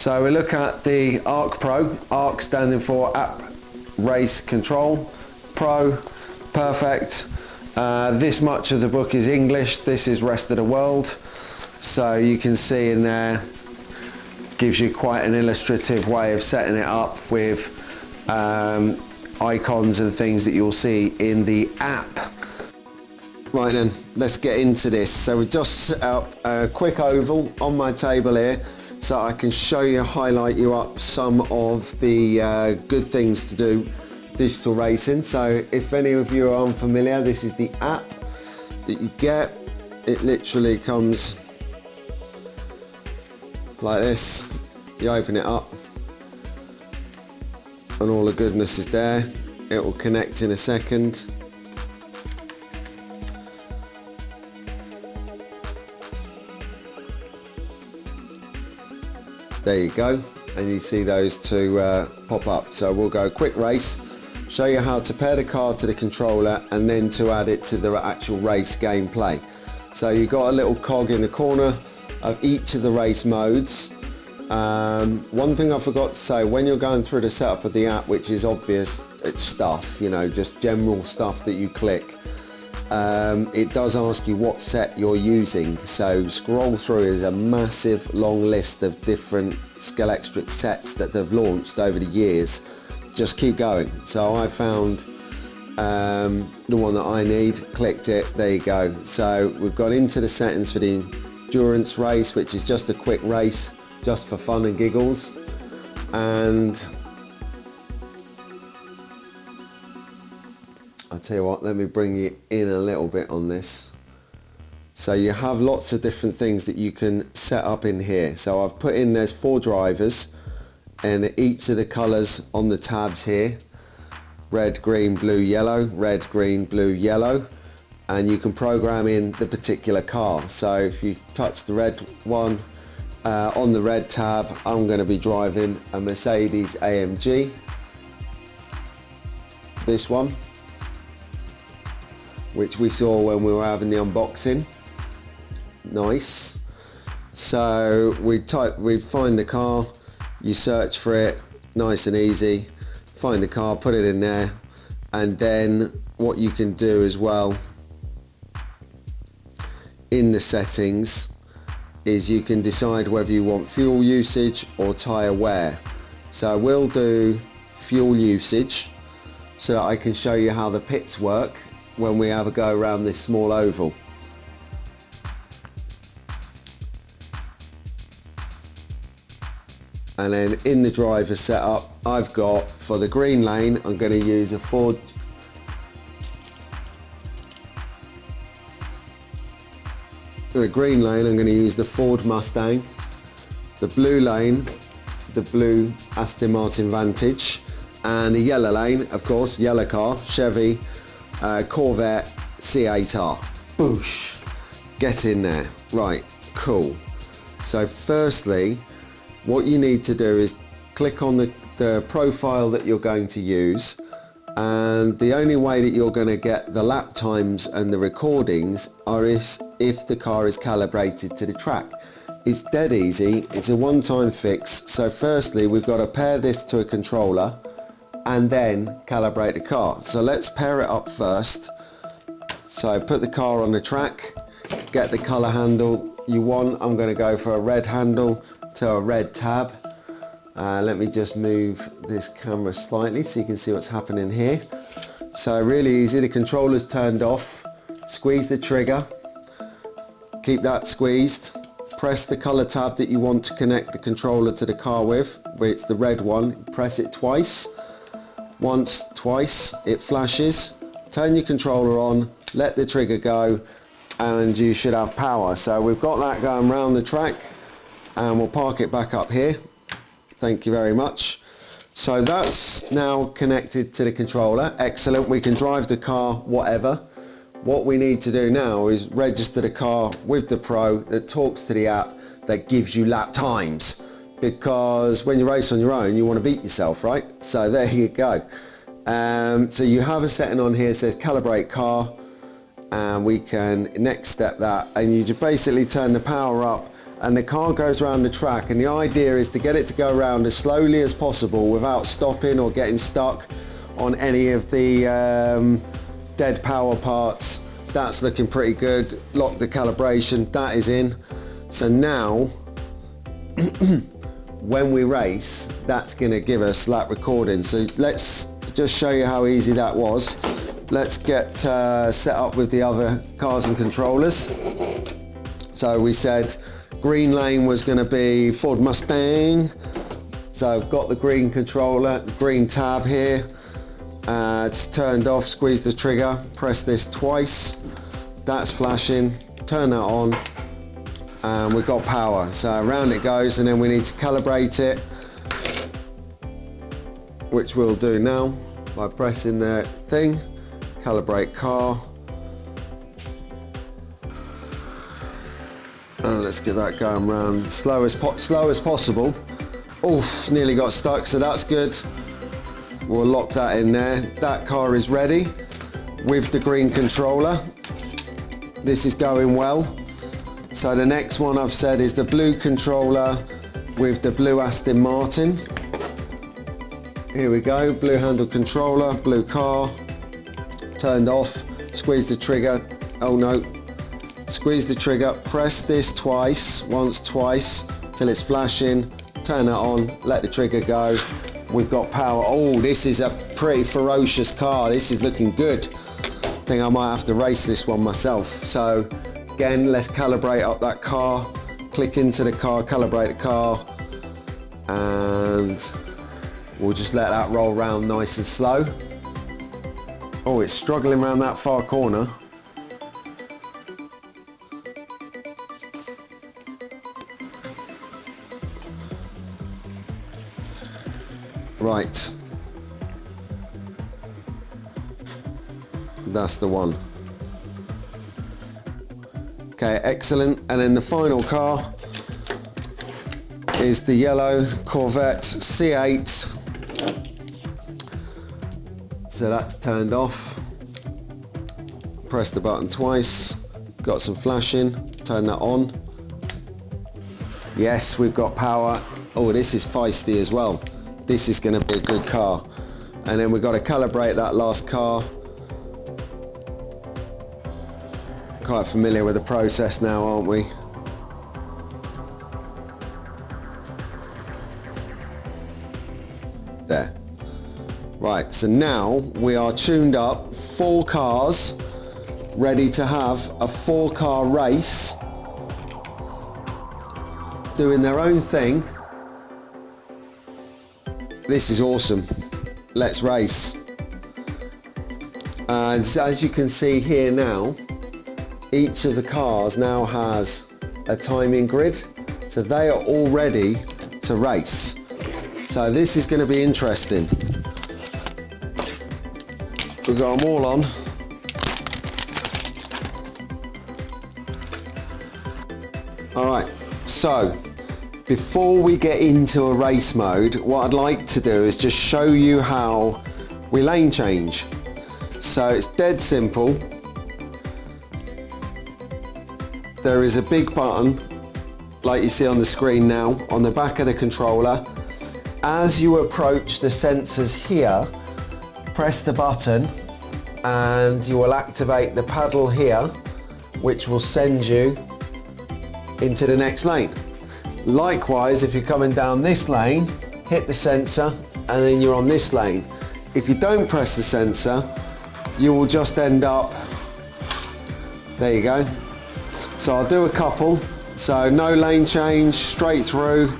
So we look at the ARC Pro, ARC standing for App Race Control Pro, perfect. This much of the book is English, this is rest of the world. So you can see in there, gives you quite an illustrative way of setting it up with icons and things that you'll see in the app. Right then, let's get into this. So we just set up a quick oval on my table here so I can show you, highlight you up some of the good things to do digital racing. So if any of you are unfamiliar, this is the app that you get. It literally comes like this. You open it up and all the goodness is there. It will connect in a second. There you go, and you see those two pop up. So we'll go quick race, show you how to pair the car to the controller and then to add it to the actual race gameplay. So you've got a little cog in the corner of each of the race modes. One thing I forgot to say, when you're going through the setup of the app, which is obvious, it's stuff, you know, just general stuff that you click, it does ask you what set you're using. So scroll through, is a massive long list of different Scalextric sets that they've launched over the years. Just keep going. So I found the one that I need, clicked it, there you go. So we've got into the settings for the endurance race, which is just a quick race, just for fun and giggles. And I'll tell you what, let me bring you in a little bit on this. So you have lots of different things that you can set up in here. So I've put in, there's 4 drivers and each of the colours on the tabs here, red, green, blue, yellow, red, green, blue, yellow, and you can program in the particular car. So if you touch the red one, on the red tab, I'm going to be driving a Mercedes AMG, this one, which we saw when we were having the unboxing. Nice. So we find the car, you search for it, nice and easy, find the car, put it in there, and then what you can do as well in the settings is you can decide whether you want fuel usage or tyre wear. So we'll do fuel usage so that I can show you how the pits work when we have a go around this small oval. And then in the driver setup, I've got, for the green lane, I'm going to use a Ford the green lane, I'm going to use the Ford Mustang. The blue lane, the blue Aston Martin Vantage. And the yellow lane, of course, yellow car, Chevy Corvette C8R. Boosh! Get in there. Right, cool. So firstly, what you need to do is click on the profile that you're going to use, and the only way that you're going to get the lap times and the recordings are if the car is calibrated to the track. It's dead easy, it's a one-time fix. So firstly, we've got to pair this to a controller and then calibrate the car. So let's pair it up first. So put the car on the track, get the color handle you want. I'm going to go for a red handle to a red tab. Let me just move this camera slightly so you can see what's happening here. So really easy, the controller's turned off, squeeze the trigger, keep that squeezed, press the color tab that you want to connect the controller to the car with, where it's the red one, press it twice, once, twice, it flashes, turn your controller on, let the trigger go, and you should have power. So we've got that going round the track, and we'll park it back up here. Thank you very much. So that's now connected to the controller. Excellent. We can drive the car whatever. What we need to do now is register the car with the Pro that talks to the app that gives you lap times, because when you race on your own you want to beat yourself, right? So there you go. So you have a setting on here that says calibrate car, and we can next step that, and you just basically turn the power up and the car goes around the track, and the idea is to get it to go around as slowly as possible without stopping or getting stuck on any of the dead power parts. That's looking pretty good. Lock the calibration, that is in. So now when we race, that's going to give us lap recording. So let's just show you how easy that was. Let's get set up with the other cars and controllers. So we said green lane was going to be Ford Mustang. So I've got the green controller, green tab here. It's turned off, squeeze the trigger, press this twice. That's flashing, turn that on, and we've got power. So around it goes, and then we need to calibrate it, which we'll do now by pressing the thing, calibrate car. Let's get that going round as slow as possible. Oof, nearly got stuck, so that's good. We'll lock that in there. That car is ready with the green controller. This is going well. So the next one I've said is the blue controller with the blue Aston Martin. Here we go, blue handle controller, blue car, turned off, squeeze the trigger, oh no, squeeze the trigger, press this twice, once, twice, till it's flashing, turn it on, let the trigger go, we've got power. Oh, this is a pretty ferocious car, this is looking good. I think I might have to race this one myself. So again, let's calibrate up that car, click into the car, calibrate the car, and we'll just let that roll round nice and slow. Oh, it's struggling around that far corner. Right. That's the one. Okay, excellent. And then the final car is the yellow Corvette C8. So that's turned off. Press the button twice. Got some flashing. Turn that on. Yes, we've got power. Oh, this is feisty as well. This is going to be a good car. And then we've got to calibrate that last car. Quite familiar with the process now, aren't we? There. Right, so now we are tuned up, 4 cars, ready to have a 4-car race, doing their own thing. This is awesome. Let's race. And as you can see here now, each of the cars now has a timing grid, so they are all ready to race. So this is going to be interesting. We've got them all on. All right, so before we get into a race mode, what I'd like to do is just show you how we lane change. So it's dead simple. There is a big button, like you see on the screen now, on the back of the controller. As you approach the sensors here, press the button and you will activate the paddle here, which will send you into the next lane. Likewise, if you're coming down this lane, hit the sensor and then you're on this lane. If you don't press the sensor, you will just end up, there you go. So I'll do a couple. So no lane change, straight through.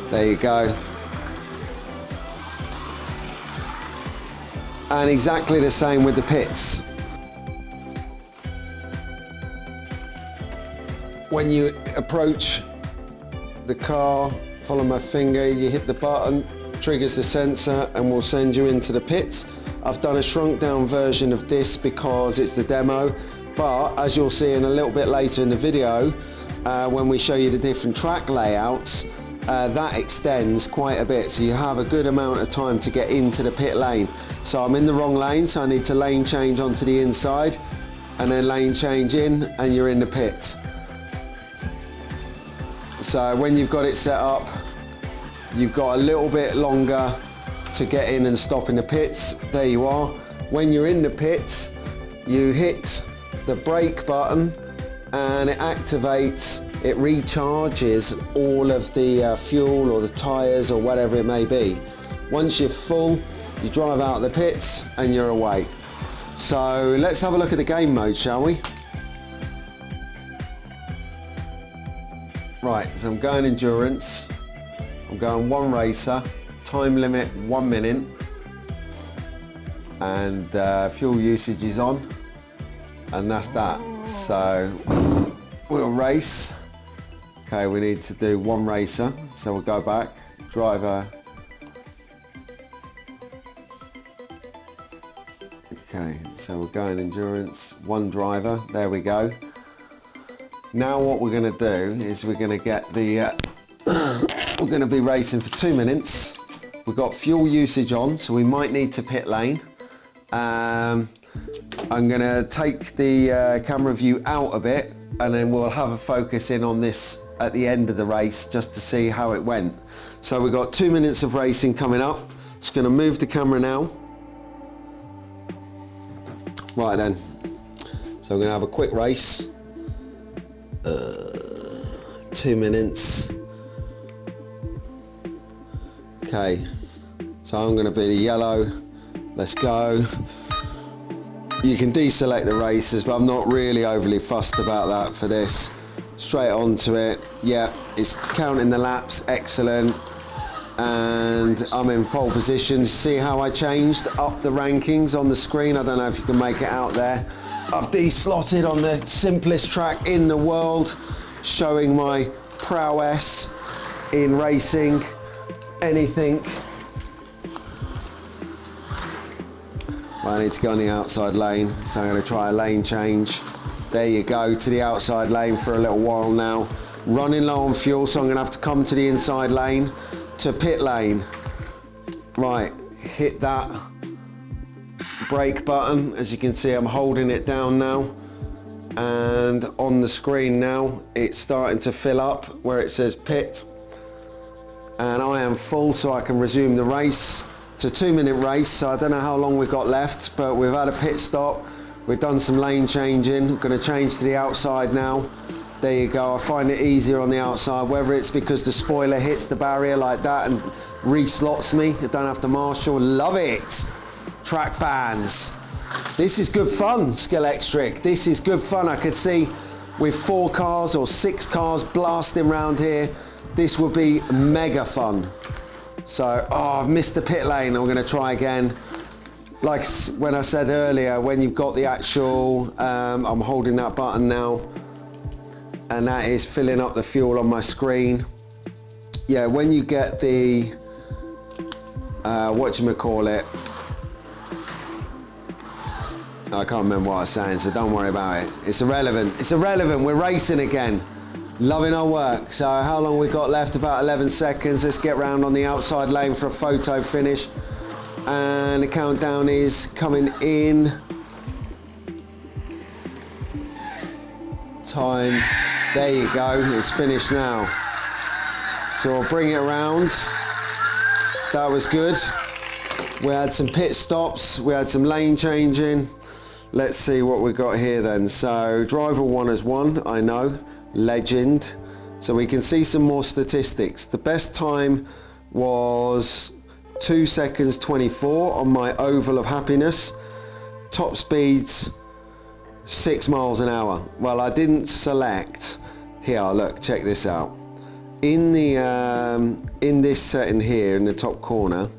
There you go. And exactly the same with the pits. When you approach the car, follow my finger, you hit the button, triggers the sensor and will send you into the pits. I've done a shrunk down version of this because it's the demo, but as you'll see in a little bit later in the video, when we show you the different track layouts, that extends quite a bit, so you have a good amount of time to get into the pit lane. So I'm in the wrong lane, so I need to lane change onto the inside. and then lane change in, and you're in the pit. So when you've got it set up, you've got a little bit longer to get in and stop in the pits. There you are. When you're in the pits, you hit the brake button and it activates, it recharges all of the fuel or the tyres or whatever it may be. Once you're full, you drive out of the pits and you're away. So let's have a look at the game mode, shall we? Right, so I'm going endurance, I'm going one racer, time limit 1 minute, and fuel usage is on, and that's that. So we'll race. Okay, we need to do one racer, so we'll go back, driver. Okay, so we're going endurance, one driver, there we go. Now what we're going to do is we're going to get the, we're going to be racing for 2 minutes. We've got fuel usage on, so we might need to pit lane. I'm going to take the camera view out of it, and then we'll have a focus in on this at the end of the race just to see how it went. So we've got 2 minutes of racing coming up. Just going to move the camera now. Right then, so I'm going to have a quick race. 2 minutes. Okay, so I'm going to be the yellow. Let's go. You can deselect the races, but I'm not really overly fussed about that for this. Straight onto it. Yeah, it's counting the laps. Excellent. And I'm in pole position. See how I changed up the rankings on the screen? I don't know if you can make it out there. I've de-slotted on the simplest track in the world, showing my prowess in racing. Anything. I need to go on the outside lane, so I'm going to try a lane change. There you go, to the outside lane for a little while now. Running low on fuel, so I'm going to have to come to the inside lane to pit lane. Right, hit that brake button. As you can see, I'm holding it down now, and on the screen now it's starting to fill up where it says pit, and I am full, so I can resume the race. It's a 2 minute race, so I don't know how long we've got left, but we've had a pit stop, we've done some lane changing. I'm going to change to the outside now. There you go. I find it easier on the outside, whether it's because the spoiler hits the barrier like that and re-slots me. I don't have to marshal. Love it, track fans. This is good fun, Scalextric. This is good fun. I could see with 4 cars or 6 cars blasting around here, this would be mega fun. So, oh, I've missed the pit lane. I'm going to try again. Like when I said earlier, when you've got the actual, I'm holding that button now, and that is filling up the fuel on my screen. Yeah, when you get the, whatchamacallit, I can't remember what I was saying, so don't worry about it. It's irrelevant. It's irrelevant. We're racing again. Loving our work. So how long we got left? About 11 seconds. Let's get round on the outside lane for a photo finish. And the countdown is coming in. Time. There you go. It's finished now. So I'll bring it around. That was good. We had some pit stops. We had some lane changing. Let's see what we got here then. So driver 1 has won, I know. Legend. So we can see some more statistics. The best time was 2 seconds 24 on my oval of happiness. Top speeds 6 miles an hour. Well, I didn't select here. Look, check this out. In the in this setting here in the top corner.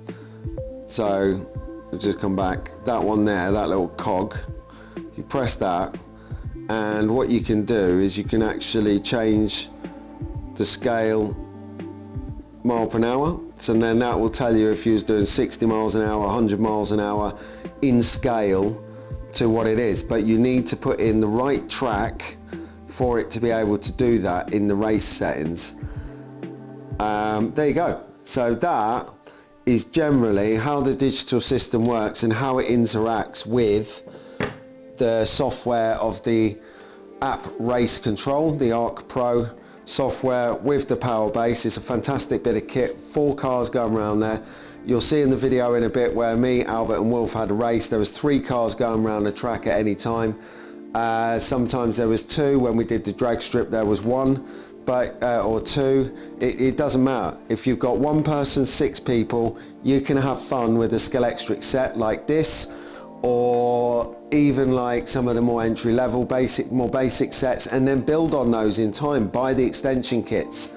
So I'll just come back. That one there, that little cog. You press that. And what you can do is you can actually change the scale mile per hour. So then that will tell you if you was doing 60 miles an hour, 100 miles an hour in scale to what it is. But you need to put in the right track for it to be able to do that in the race settings. There you go. So that is generally how the digital system works and how it interacts with the software of the app Race Control, the Arc Pro software with the power base. It's a fantastic bit of kit, 4 cars going around there. You'll see in the video in a bit where me, Albert and Wolf had a race. There was 3 cars going around the track at any time. Sometimes there was 2. When we did the drag strip there was 1, but or 2. It doesn't matter. If you've got 1 person, 6 people, you can have fun with a Scalextric set like this, or even like some of the more entry level more basic sets, and then build on those in time, buy the extension kits.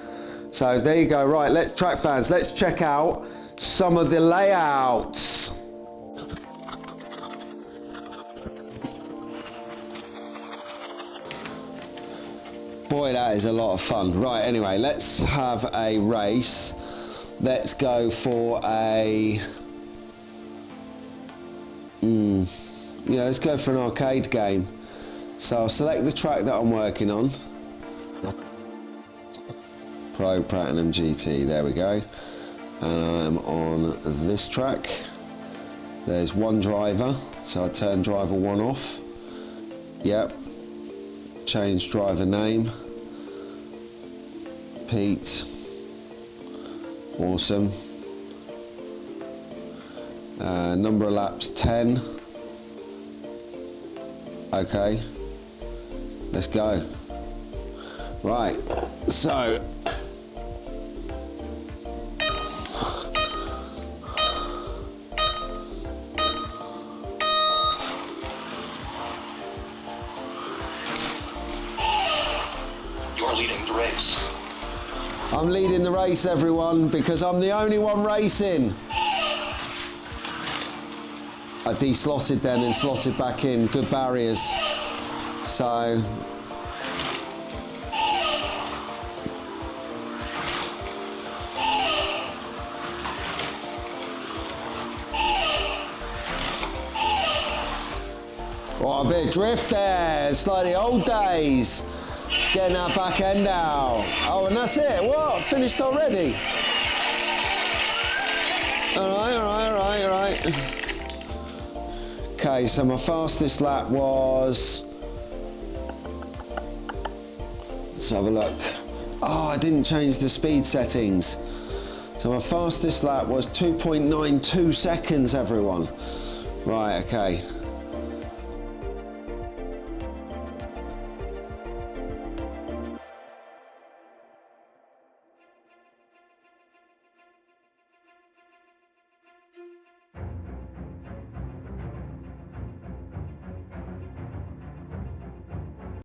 So there you go. Right, let's track fans, let's check out some of the layouts. Boy, that is a lot of fun. Right, anyway, let's have a race. Let's go for a yeah, let's go for an arcade game. So I'll select the track that I'm working on. Pro Platinum GT, there we go. And I'm on this track. There's 1 driver, so I turn driver 1 off. Yep. Change driver name. Pete. Awesome. Number of laps 10. Okay, let's go. Right, so you're leading the race. I'm leading the race, everyone, because I'm the only one racing. I deslotted then and slotted back in, good barriers. So oh, a bit of drift there, it's like the old days. Getting that back end out. Oh, and that's it, what? Finished already? Alright. Okay, so my fastest lap was, let's have a look. Oh, I didn't change the speed settings. So my fastest lap was 2.92 seconds, everyone. Right, okay.